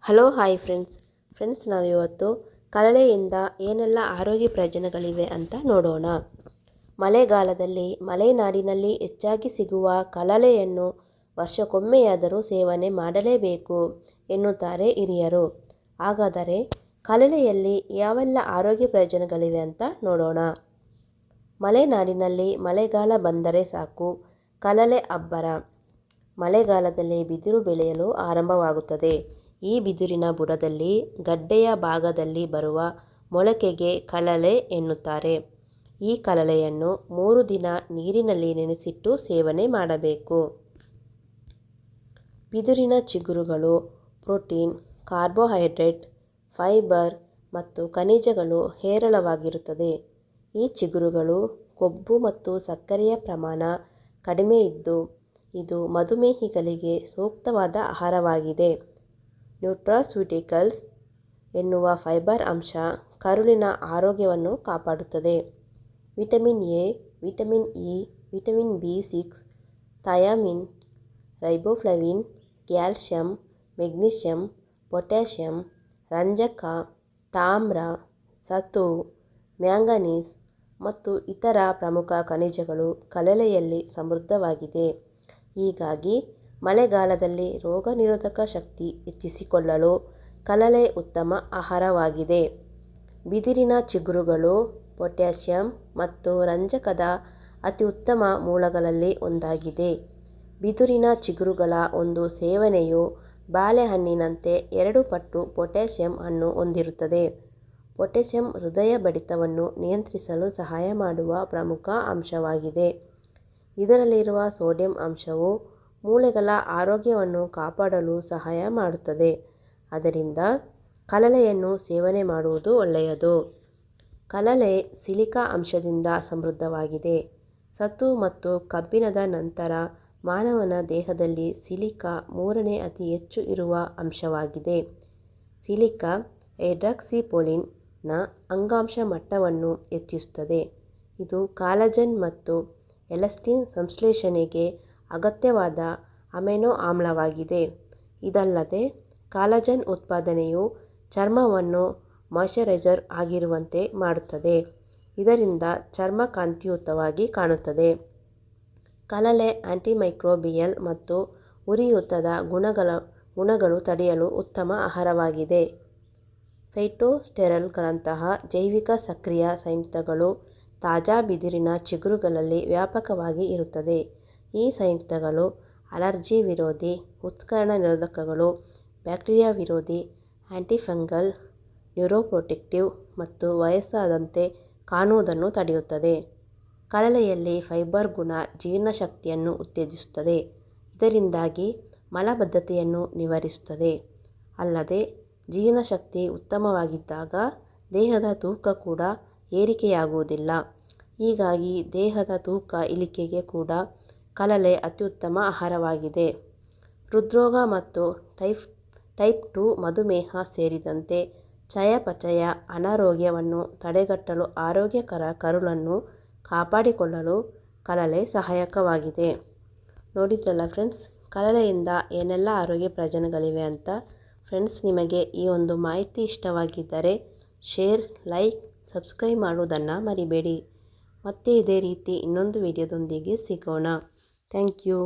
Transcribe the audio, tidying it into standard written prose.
Hello hi friends ನಾವಿವತ್ತು ಕಳಲೆಯಿಂದ ಏನೆಲ್ಲ ಆರೋಗ್ಯ ಪ್ರಯೋಜನಗಳಿವೆ ಅಂತ ನೋಡೋಣ. ಮಳೆಗಾಲದಲ್ಲಿ ಮಲೆನಾಡಿನಲ್ಲಿ ಹೆಚ್ಚಾಗಿ ಸಿಗುವ ಕಳಲೆಯನ್ನು ವರ್ಷಕ್ಕೊಮ್ಮೆಯಾದರೂ ಸೇವನೆ ಮಾಡಲೇಬೇಕು ಎನ್ನುತ್ತಾರೆ ಹಿರಿಯರು. ಹಾಗಾದರೆ ಕಳಲೆಯಲ್ಲಿ ಯಾವೆಲ್ಲ ಆರೋಗ್ಯ ಪ್ರಯೋಜನಗಳಿವೆ ಅಂತ ನೋಡೋಣ. ಮಲೆನಾಡಿನಲ್ಲಿ ಮಳೆಗಾಲ ಬಂದರೆ ಸಾಕು ಕಳಲೆ ಅಬ್ಬರ. ಮಳೆಗಾಲದಲ್ಲಿ ಬಿದಿರು ಬೆಳೆಯಲು ಆರಂಭವಾಗುತ್ತದೆ. ಈ ಬಿದಿರಿನ ಬುಡದಲ್ಲಿ ಗಡ್ಡೆಯ ಭಾಗದಲ್ಲಿ ಬರುವ ಮೊಳಕೆಗೆ ಕಳಲೆ ಎನ್ನುತ್ತಾರೆ. ಈ ಕಳಲೆಯನ್ನು 3 ದಿನ ನೀರಿನಲ್ಲಿ ನೆನೆಸಿಟ್ಟು ಸೇವನೆ ಮಾಡಬೇಕು. ಬಿದಿರಿನ ಚಿಗುರುಗಳು ಪ್ರೋಟೀನ್, ಕಾರ್ಬೋಹೈಡ್ರೇಟ್, ಫೈಬರ್ ಮತ್ತು ಖನಿಜಗಳು ಹೇರಳವಾಗಿರುತ್ತದೆ. ಈ ಚಿಗುರುಗಳು ಕೊಬ್ಬು ಮತ್ತು ಸಕ್ಕರೆಯ ಪ್ರಮಾಣ ಕಡಿಮೆ ಇದ್ದು ಇದು ಮಧುಮೇಹಿಗಳಿಗೆ ಸೂಕ್ತವಾದ ಆಹಾರವಾಗಿದೆ. ನ್ಯೂಟ್ರಾಸ್ಯೂಟಿಕಲ್ಸ್ ಎನ್ನುವ ಫೈಬರ್ ಅಂಶ ಕರುಳಿನ ಆರೋಗ್ಯವನ್ನು ಕಾಪಾಡುತ್ತದೆ. Vitamin A, vitamin E, vitamin ಬಿ6, thiamine, riboflavin, calcium, magnesium, potassium, ರಂಜಕ, ತಾಮ್ರ, ಸತು, ಮ್ಯಾಂಗನೀಸ್ ಮತ್ತು ಇತರ ಪ್ರಮುಖ ಖನಿಜಗಳು ಕಳಲೆಯಲ್ಲಿ ಸಮೃದ್ಧವಾಗಿದೆ. ಹೀಗಾಗಿ ಮಳೆಗಾಲದಲ್ಲಿ ರೋಗ ನಿರೋಧಕ ಶಕ್ತಿ ಹೆಚ್ಚಿಸಿಕೊಳ್ಳಲು ಕಳಲೆ ಉತ್ತಮ ಆಹಾರವಾಗಿದೆ. ಬಿದಿರಿನ ಚಿಗುರುಗಳು ಪೊಟ್ಯಾಷಿಯಂ ಮತ್ತು ರಂಜಕದ ಅತಿ ಉತ್ತಮ ಮೂಲಗಳಲ್ಲಿ ಒಂದಾಗಿದೆ. ಬಿದಿರಿನ ಚಿಗುರುಗಳ ಒಂದು ಸೇವನೆಯು ಬಾಳೆಹಣ್ಣಿನಂತೆ 2 ಪಟ್ಟು ಪೊಟ್ಯಾಷಿಯಂ ಅನ್ನು ಹೊಂದಿರುತ್ತದೆ. ಪೊಟ್ಯಾಷಿಯಂ ಹೃದಯ ಬಡಿತವನ್ನು ನಿಯಂತ್ರಿಸಲು ಸಹಾಯ ಮಾಡುವ ಪ್ರಮುಖ ಅಂಶವಾಗಿದೆ. ಇದರಲ್ಲಿರುವ ಸೋಡಿಯಂ ಅಂಶವು ಮೂಳೆಗಳ ಆರೋಗ್ಯವನ್ನು ಕಾಪಾಡಲು ಸಹಾಯ ಮಾಡುತ್ತದೆ. ಆದ್ದರಿಂದ ಕಳಲೆಯನ್ನು ಸೇವನೆ ಮಾಡುವುದು ಒಳ್ಳೆಯದು. ಕಳಲೆ ಸಿಲಿಕಾ ಅಂಶದಿಂದ ಸಮೃದ್ಧವಾಗಿದೆ. ಸತು ಮತ್ತು ಕಬ್ಬಿಣದ ನಂತರ ಮಾನವನ ದೇಹದಲ್ಲಿ ಸಿಲಿಕಾ 3ನೇ ಅತಿ ಹೆಚ್ಚು ಇರುವ ಅಂಶವಾಗಿದೆ. ಸಿಲಿಕಾ ಹೈಡ್ರಾಕ್ಸಿಪ್ರೊಲೀನ್ ನ ಅಂಗಾಂಶ ಮಟ್ಟವನ್ನು ಹೆಚ್ಚಿಸುತ್ತದೆ. ಇದು ಕಾಲಜನ್ ಮತ್ತು ಎಲಾಸ್ಟಿನ್ ಸಂಶ್ಲೇಷಣೆಗೆ ಅಗತ್ಯವಾದ ಅಮೈನೋ ಆಮ್ಲವಾಗಿದೆ. ಇದಲ್ಲದೆ ಕಾಲಜನ್ ಉತ್ಪಾದನೆಯು ಚರ್ಮವನ್ನು ಮಾಯ್ಶ್ಚರೈಸರ್ ಆಗಿರುವಂತೆ ಮಾಡುತ್ತದೆ. ಇದರಿಂದ ಚರ್ಮ ಕಾಂತಿಯುತವಾಗಿ ಕಾಣುತ್ತದೆ. ಕಳಲೆ ಆಂಟಿಮೈಕ್ರೋಬಿಯಲ್ ಮತ್ತು ಉರಿಯೂತದ ಗುಣಗಳು ತಡೆಯಲು ಉತ್ತಮ ಆಹಾರವಾಗಿದೆ. ಫೈಟೋಸ್ಟೆರಾಲ್ಗಳಂತಹ ಜೈವಿಕ ಸಕ್ರಿಯ ಸಂಯುಕ್ತಗಳು ತಾಜಾ ಬಿದಿರಿನ ಚಿಗುರುಗಳಲ್ಲಿ ವ್ಯಾಪಕವಾಗಿ ಇರುತ್ತದೆ. ಈ ಸಂಯುಕ್ತಗಳು ಅಲರ್ಜಿ ವಿರೋಧಿ, ಉತ್ಕರ್ಣ ನಿರೋಧಕಗಳು, ಬ್ಯಾಕ್ಟೀರಿಯಾ ವಿರೋಧಿ, ಆಂಟಿಫಂಗಲ್, ನ್ಯೂರೋಪ್ರೊಟೆಕ್ಟಿವ್ ಮತ್ತು ವಯಸ್ಸಾದಂತೆ ಕಾಣುವುದನ್ನು ತಡೆಯುತ್ತದೆ. ಕಳಲೆಯಲ್ಲಿ ಫೈಬರ್ ಗುಣ ಜೀರ್ಣಶಕ್ತಿಯನ್ನು ಉತ್ತೇಜಿಸುತ್ತದೆ. ಇದರಿಂದಾಗಿ ಮಲಬದ್ಧತೆಯನ್ನು ನಿವಾರಿಸುತ್ತದೆ. ಅಲ್ಲದೆ ಜೀರ್ಣಶಕ್ತಿ ಉತ್ತಮವಾಗಿದ್ದಾಗ ದೇಹದ ತೂಕ ಕೂಡ ಏರಿಕೆಯಾಗುವುದಿಲ್ಲ. ಹೀಗಾಗಿ ದೇಹದ ತೂಕ ಇಳಿಕೆಗೆ ಕೂಡ ಕಳಲೆ ಅತ್ಯುತ್ತಮ ಆಹಾರವಾಗಿದೆ. ಹೃದ್ರೋಗ ಮತ್ತು ಟೈಪ್ 2 ಮಧುಮೇಹ ಸೇರಿದಂತೆ ಚಯಾಪಚಯ ಅನಾರೋಗ್ಯವನ್ನು ತಡೆಗಟ್ಟಲು ಆರೋಗ್ಯಕರ ಕರುಳನ್ನು ಕಾಪಾಡಿಕೊಳ್ಳಲು ಕಳಲೆ ಸಹಾಯಕವಾಗಿದೆ. ನೋಡಿದ್ರಲ್ಲ ಫ್ರೆಂಡ್ಸ್, ಕಳಲೆಯಿಂದ ಏನೆಲ್ಲ ಆರೋಗ್ಯ ಪ್ರಯೋಜನಗಳಿವೆ ಅಂತ. ಫ್ರೆಂಡ್ಸ್, ನಿಮಗೆ ಈ ಒಂದು ಮಾಹಿತಿ ಇಷ್ಟವಾಗಿದ್ದರೆ ಶೇರ್, ಲೈಕ್, ಸಬ್ಸ್ಕ್ರೈಬ್ ಮಾಡುವುದನ್ನು ಮರಿಬೇಡಿ. ಮತ್ತೆ ಇದೇ ರೀತಿ ಇನ್ನೊಂದು ವಿಡಿಯೋದೊಂದಿಗೆ ಸಿಗೋಣ. Thank you.